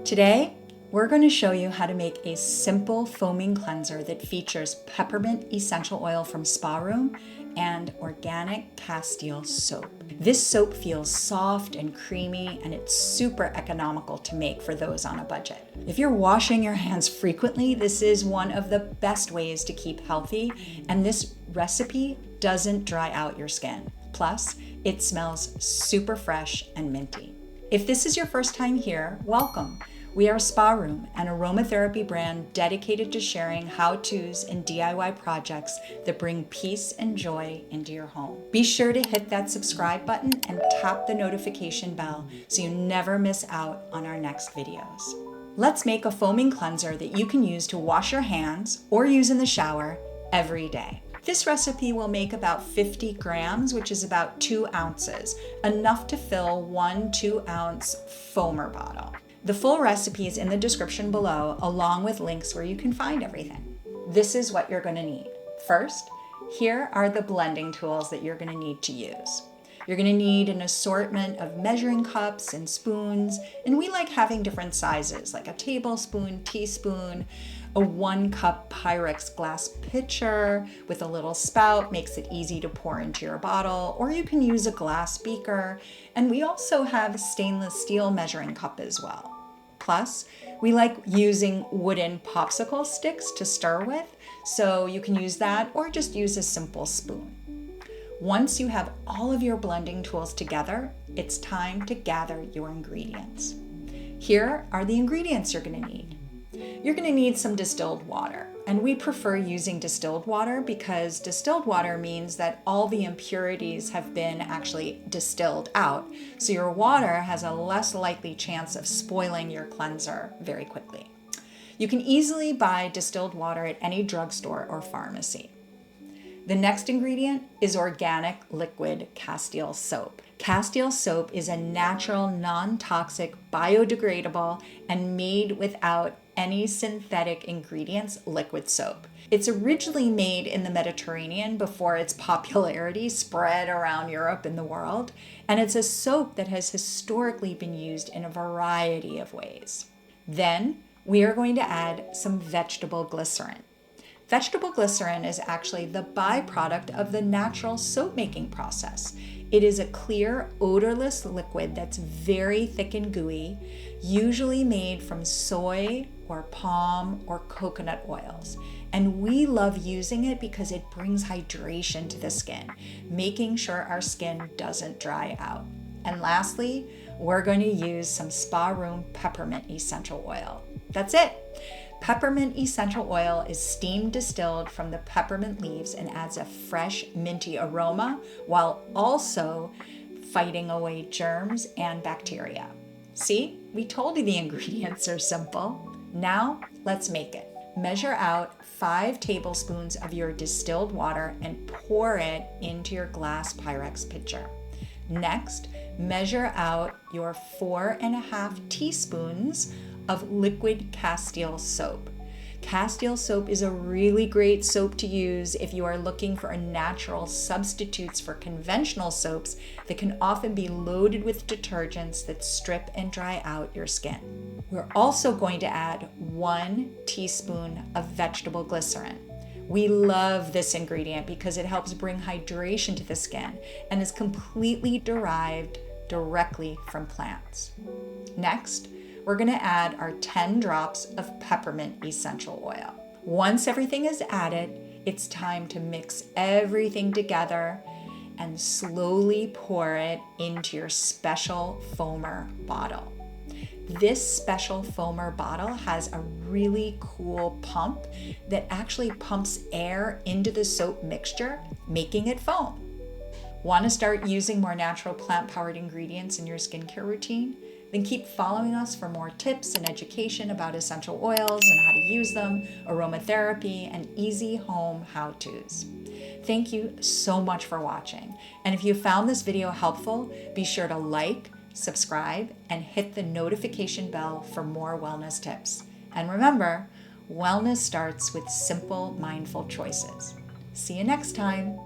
Today, we're going to show you how to make a simple foaming cleanser that features peppermint essential oil from Sparoom and organic Castile soap. This soap feels soft and creamy, and it's super economical to make for those on a budget. If you're washing your hands frequently, this is one of the best ways to keep healthy, and this recipe doesn't dry out your skin. Plus, it smells super fresh and minty. If this is your first time here, welcome. We are Sparoom, an aromatherapy brand dedicated to sharing how-tos and DIY projects that bring peace and joy into your home. Be sure to hit that subscribe button and tap the notification bell so you never miss out on our next videos. Let's make a foaming cleanser that you can use to wash your hands or use in the shower every day. This recipe will make about 50 grams, which is about 2 ounces, enough to fill one 2-ounce foamer bottle. The full recipe is in the description below, along with links where you can find everything. This is what you're going to need. First, here are the blending tools that you're going to need to use. You're going to need an assortment of measuring cups and spoons, and we like having different sizes, like a tablespoon, teaspoon, a 1-cup Pyrex glass pitcher with a little spout makes it easy to pour into your bottle, or you can use a glass beaker, and we also have a stainless steel measuring cup as well. Plus, we like using wooden popsicle sticks to stir with, so you can use that or just use a simple spoon. Once you have all of your blending tools together, it's time to gather your ingredients. Here are the ingredients you're going to need. You're going to need some distilled water, and we prefer using distilled water because distilled water means that all the impurities have been actually distilled out, so your water has a less likely chance of spoiling your cleanser very quickly. You can easily buy distilled water at any drugstore or pharmacy. The next ingredient is organic liquid Castile soap. Castile soap is a natural, non-toxic, biodegradable, and made without any synthetic ingredients liquid soap. It's originally made in the Mediterranean before its popularity spread around Europe and the world, and it's a soap that has historically been used in a variety of ways. Then we are going to add some vegetable glycerin. Vegetable glycerin is actually the byproduct of the natural soap making process. It is a clear, odorless liquid that's very thick and gooey, usually made from soy or palm or coconut oils. And we love using it because it brings hydration to the skin, making sure our skin doesn't dry out. And lastly, we're going to use some Sparoom peppermint essential oil. That's it. Peppermint essential oil is steam distilled from the peppermint leaves and adds a fresh, minty aroma while also fighting away germs and bacteria. See, we told you the ingredients are simple. Now, let's make it. Measure out 5 tablespoons of your distilled water and pour it into your glass Pyrex pitcher. Next, measure out your 4.5 teaspoons of liquid Castile soap. Castile soap is a really great soap to use if you are looking for natural substitutes for conventional soaps that can often be loaded with detergents that strip and dry out your skin. We're also going to add 1 teaspoon of vegetable glycerin. We love this ingredient because it helps bring hydration to the skin and is completely derived directly from plants. Next, we're going to add our 10 drops of peppermint essential oil. Once everything is added, it's time to mix everything together and slowly pour it into your special foamer bottle. This special foamer bottle has a really cool pump that actually pumps air into the soap mixture, making it foam. Want to start using more natural plant-powered ingredients in your skincare routine? Then keep following us for more tips and education about essential oils and how to use them, aromatherapy, and easy home how-tos. Thank you so much for watching. And if you found this video helpful, be sure to like, subscribe, and hit the notification bell for more wellness tips. And remember, wellness starts with simple, mindful choices. See you next time.